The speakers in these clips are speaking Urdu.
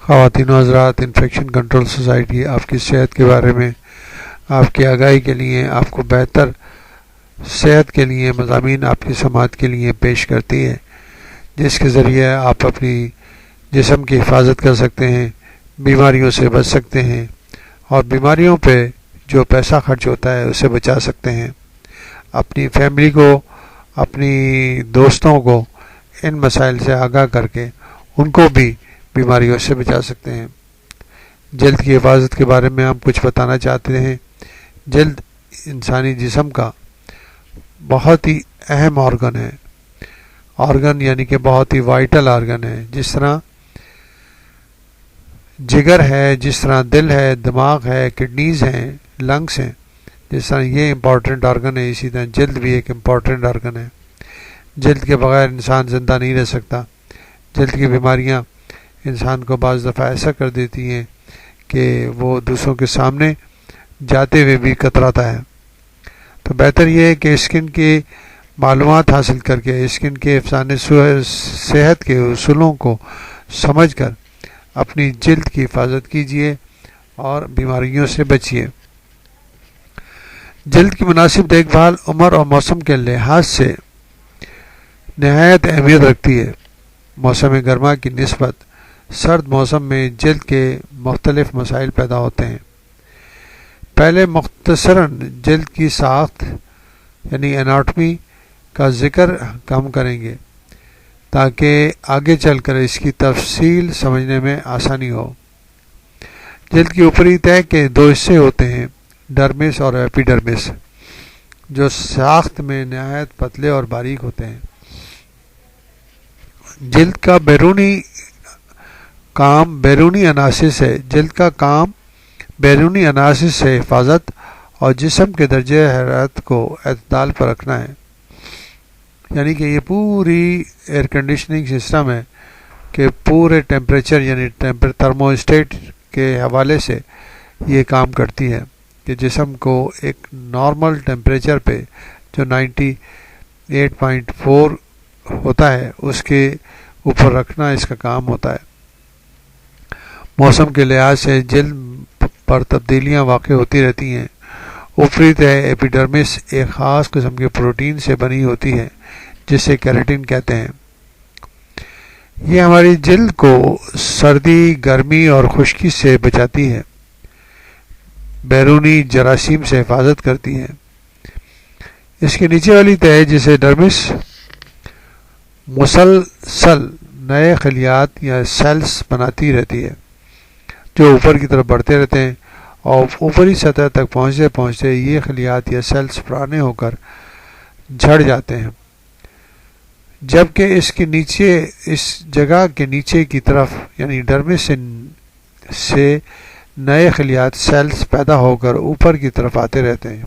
خواتین و حضرات، انفیکشن کنٹرول سوسائٹی آپ کی صحت کے بارے میں آپ کی آگاہی کے لیے، آپ کو بہتر صحت کے لیے مضامین آپ کی سماعت کے لیے پیش کرتی ہے، جس کے ذریعے آپ اپنی جسم کی حفاظت کر سکتے ہیں، بیماریوں سے بچ سکتے ہیں اور بیماریوں پہ جو پیسہ خرچ ہوتا ہے اسے بچا سکتے ہیں۔ اپنی فیملی کو، اپنی دوستوں کو ان مسائل سے آگاہ کر کے ان کو بھی بیماریوں سے بچا سکتے ہیں۔ جلد کی حفاظت کے بارے میں ہم کچھ بتانا چاہتے ہیں۔ جلد انسانی جسم کا بہت ہی اہم آرگن ہے، آرگن یعنی کہ بہت ہی وائٹل آرگن ہے۔ جس طرح جگر ہے، جس طرح دل ہے، دماغ ہے، کڈنیز ہیں، لنگس ہیں، جس طرح یہ امپورٹنٹ آرگن ہے، اسی طرح جلد بھی ایک امپورٹنٹ آرگن ہے۔ جلد کے بغیر انسان زندہ نہیں رہ سکتا۔ جلد کی بیماریاں انسان کو بعض دفعہ ایسا کر دیتی ہیں کہ وہ دوسروں کے سامنے جاتے ہوئے بھی کتراتا ہے۔ تو بہتر یہ ہے کہ اسکن کی معلومات حاصل کر کے، اسکن کے افسانے صحت کے اصولوں کو سمجھ کر اپنی جلد کی حفاظت کیجیے اور بیماریوں سے بچیے۔ جلد کی مناسب دیکھ بھال عمر اور موسم کے لحاظ سے نہایت اہمیت رکھتی ہے۔ موسم گرما کی نسبت سرد موسم میں جلد کے مختلف مسائل پیدا ہوتے ہیں۔ پہلے مختصراً جلد کی ساخت یعنی اناٹمی کا ذکر ہم کریں گے تاکہ آگے چل کر اس کی تفصیل سمجھنے میں آسانی ہو۔ جلد کی اوپری تہہ کے دو حصے ہوتے ہیں، ڈرمس اور ایپیڈرمس، جو ساخت میں نہایت پتلے اور باریک ہوتے ہیں۔ جلد کا بیرونی کام بیرونی عناصر سے جلد کا کام بیرونی عناصر سے حفاظت اور جسم کے درجہ حرارت کو اعتدال پر رکھنا ہے۔ یعنی کہ یہ پوری ایئر کنڈیشننگ سسٹم ہے کہ پورے ٹیمپریچر یعنی تھرموسٹیٹ کے حوالے سے یہ کام کرتی ہے کہ جسم کو ایک نارمل ٹیمپریچر پہ جو 98.4 ہوتا ہے اس کے اوپر رکھنا اس کا کام ہوتا ہے۔ موسم کے لحاظ سے جلد پر تبدیلیاں واقع ہوتی رہتی ہیں۔ اوپری تہہ ایپیڈرمس ایک خاص قسم کے پروٹین سے بنی ہوتی ہے جسے کیراٹن کہتے ہیں۔ یہ ہماری جلد کو سردی، گرمی اور خشکی سے بچاتی ہے، بیرونی جراثیم سے حفاظت کرتی ہے۔ اس کے نیچے والی تہہ جسے ڈرمس مسلسل نئے خلیات یا سیلز بناتی رہتی ہے جو اوپر کی طرف بڑھتے رہتے ہیں اور اوپری سطح تک پہنچتے پہنچتے یہ خلیات یا سیلز پرانے ہو کر جھڑ جاتے ہیں، جبکہ اس جگہ کے نیچے کی طرف یعنی ڈرمس سے نئے خلیات سیلز پیدا ہو کر اوپر کی طرف آتے رہتے ہیں۔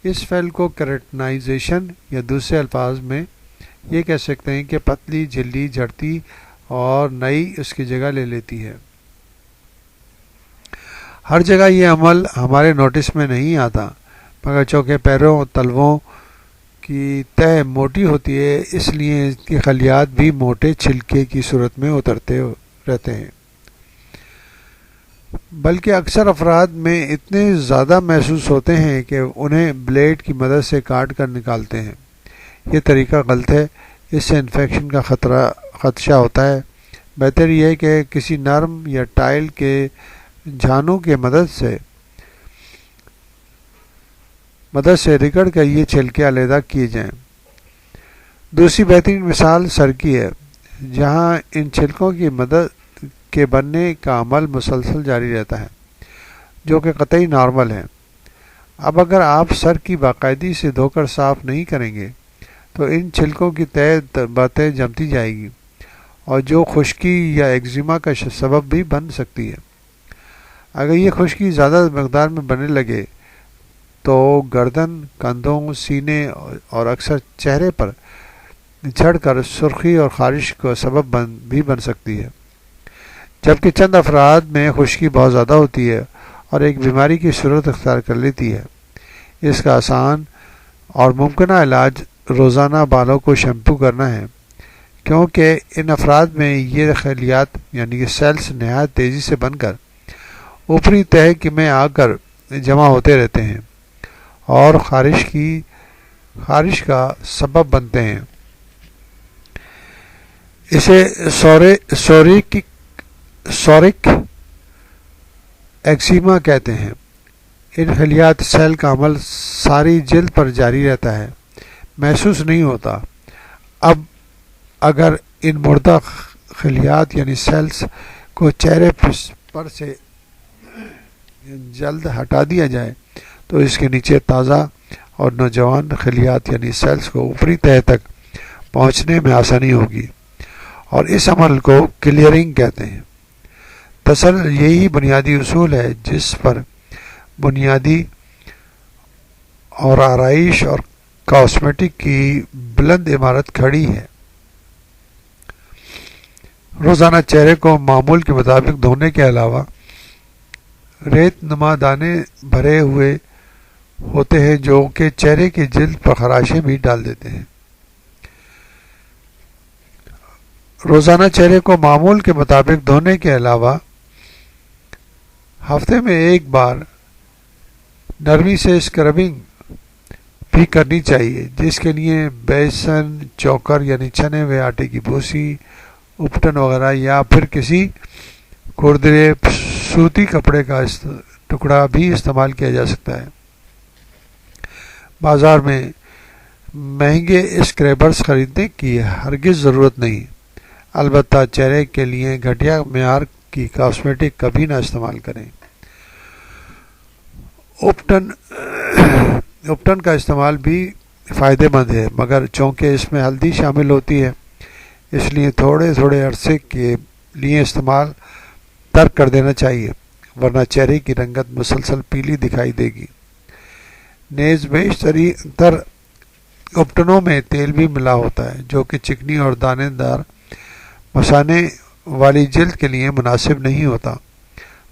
اس فعل کو کیراٹنائزیشن یا دوسرے الفاظ میں یہ کہہ سکتے ہیں کہ پتلی جھلی جھڑتی اور نئی اس کی جگہ لے لیتی ہے۔ ہر جگہ یہ عمل ہمارے نوٹس میں نہیں آتا، مگر چونکہ پیروں اور تلووں کی تہہ موٹی ہوتی ہے اس لیے اس کی خلیات بھی موٹے چھلکے کی صورت میں اترتے رہتے ہیں، بلکہ اکثر افراد میں اتنے زیادہ محسوس ہوتے ہیں کہ انہیں بلیڈ کی مدد سے کاٹ کر نکالتے ہیں۔ یہ طریقہ غلط ہے، اس سے انفیکشن کا خدشہ ہوتا ہے۔ بہتر یہ ہے کہ کسی نرم یا ٹائل کے جھانوں کی مدد سے رگڑ کر یہ چھلکے علیحدہ کیے جائیں۔ دوسری بہترین مثال سر کی ہے، جہاں ان چھلکوں کی مدد کے بننے کا عمل مسلسل جاری رہتا ہے، جو کہ قطعی نارمل ہے۔ اب اگر آپ سر کی باقاعدگی سے دھو کر صاف نہیں کریں گے تو ان چھلکوں کی تہہ باتیں جمتی جائے گی اور جو خشکی یا ایگزیما کا سبب بھی بن سکتی ہے۔ اگر یہ خشکی زیادہ مقدار میں بننے لگے تو گردن، کندھوں، سینے اور اکثر چہرے پر جھڑ کر سرخی اور خارش کا سبب بھی بن سکتی ہے، جبکہ چند افراد میں خشکی بہت زیادہ ہوتی ہے اور ایک بیماری کی صورت اختیار کر لیتی ہے۔ اس کا آسان اور ممکنہ علاج روزانہ بالوں کو شیمپو کرنا ہے، کیونکہ ان افراد میں یہ خلیات یعنی کہ سیلز نہایت تیزی سے بن کر اوپری تہہ میں آ کر جمع ہوتے رہتے ہیں اور خارش کا سبب بنتے ہیں۔ اسے سورک ایکزیما کہتے ہیں۔ ان خلیات سیل کا عمل ساری جلد پر جاری رہتا ہے، محسوس نہیں ہوتا۔ اب اگر ان مردہ خلیات یعنی سیلز کو چہرے پر سے جلد ہٹا دیا جائے تو اس کے نیچے تازہ اور نوجوان خلیات یعنی سیلز کو اوپری تہہ تک پہنچنے میں آسانی ہوگی، اور اس عمل کو کلیئرنگ کہتے ہیں۔ دراصل یہی بنیادی اصول ہے جس پر بنیادی اور آرائش اور کاسمیٹک کی بلند عمارت کھڑی ہے۔ روزانہ چہرے کو معمول کے مطابق دھونے کے علاوہ ریت نما دانے بھرے ہوئے ہوتے ہیں جو کہ چہرے کی جلد پر خراشیں بھی ڈال دیتے ہیں۔ روزانہ چہرے کو معمول کے مطابق دھونے کے علاوہ ہفتے میں ایک بار نرمی سے اسکربنگ بھی کرنی چاہیے، جس کے لیے بیسن، چوکر یعنی چھنے ہوئے آٹے کی بھوسی، اپٹن وغیرہ یا پھر کسی کھردرے سوتی کپڑے کا ٹکڑا بھی استعمال کیا جا سکتا ہے۔ بازار میں مہنگے اسکریبرز خریدنے کی ہرگز ضرورت نہیں، البتہ چہرے کے لیے گھٹیا معیار کی کاسمیٹک کبھی نہ استعمال کریں۔ اپٹن کا استعمال بھی فائدہ مند ہے، مگر چونکہ اس میں ہلدی شامل ہوتی ہے اس لیے تھوڑے تھوڑے عرصے کے لیے استعمال ترک کر دینا چاہیے، ورنہ چہرے کی رنگت مسلسل پیلی دکھائی دے گی۔ نیز بیشتر اپٹنوں میں تیل بھی ملا ہوتا ہے جو کہ چکنی اور دانے دار مثانے والی جلد کے لیے مناسب نہیں ہوتا،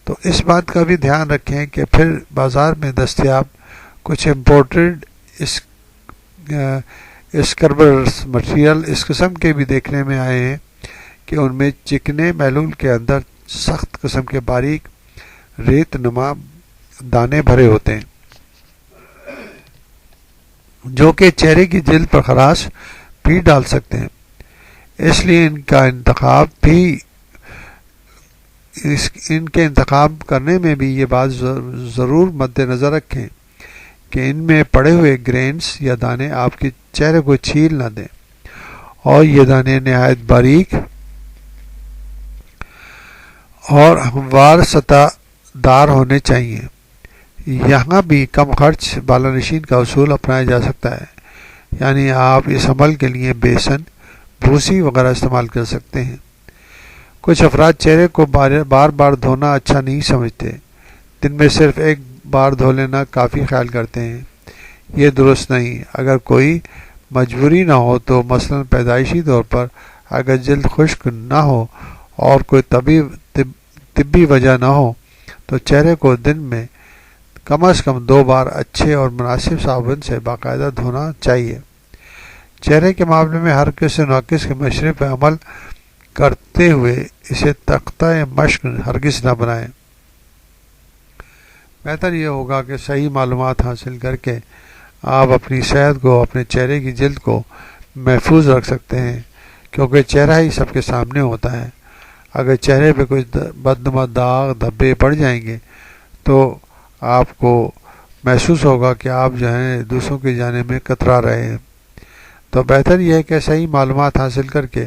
تو اس بات کا بھی دھیان رکھیں کہ پھر بازار میں دستیاب کچھ امپورٹڈ اسکربرز مٹیریل اس قسم کے بھی دیکھنے میں آئے ہیں کہ ان میں چکنے محلول کے اندر سخت قسم کے باریک ریت نما دانے بھرے ہوتے ہیں جو کہ چہرے کی جلد پر خراش بھی ڈال سکتے ہیں۔ اس لیے ان کے انتخاب کرنے میں بھی یہ بات ضرور مد نظر رکھیں کہ ان میں پڑے ہوئے گرینز یا دانے آپ کے چہرے کو چھیل نہ دیں، اور یہ دانے نہایت باریک اور ہموار سطح دار ہونے چاہیے۔ یہاں بھی کم خرچ بالانشین کا اصول اپنایا جا سکتا ہے، یعنی آپ اس عمل کے لیے بیسن، بھوسی وغیرہ استعمال کر سکتے ہیں۔ کچھ افراد چہرے کو بار بار دھونا اچھا نہیں سمجھتے، دن میں صرف ایک بار دھو لینا کافی خیال کرتے ہیں۔ یہ درست نہیں۔ اگر کوئی مجبوری نہ ہو تو مثلا پیدائشی طور پر اگر جلد خشک نہ ہو اور کوئی طبی وجہ نہ ہو تو چہرے کو دن میں کم از کم 2 بار اچھے اور مناسب صابن سے باقاعدہ دھونا چاہیے۔ چہرے کے معاملے میں ہر کس ناقص کے مشرے پہ عمل کرتے ہوئے اسے تختہ مشق ہرگز نہ بنائیں۔ بہتر یہ ہوگا کہ صحیح معلومات حاصل کر کے آپ اپنی صحت کو، اپنے چہرے کی جلد کو محفوظ رکھ سکتے ہیں، کیونکہ چہرہ ہی سب کے سامنے ہوتا ہے۔ اگر چہرے پہ کچھ بدنما داغ دھبے پڑ جائیں گے تو آپ کو محسوس ہوگا کہ آپ جو ہیں دوسروں کی جانب میں کترا رہے ہیں۔ تو بہتر یہ ہے کہ صحیح معلومات حاصل کر کے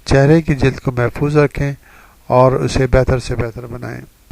چہرے کی جلد کو محفوظ رکھیں اور اسے بہتر سے بہتر بنائیں۔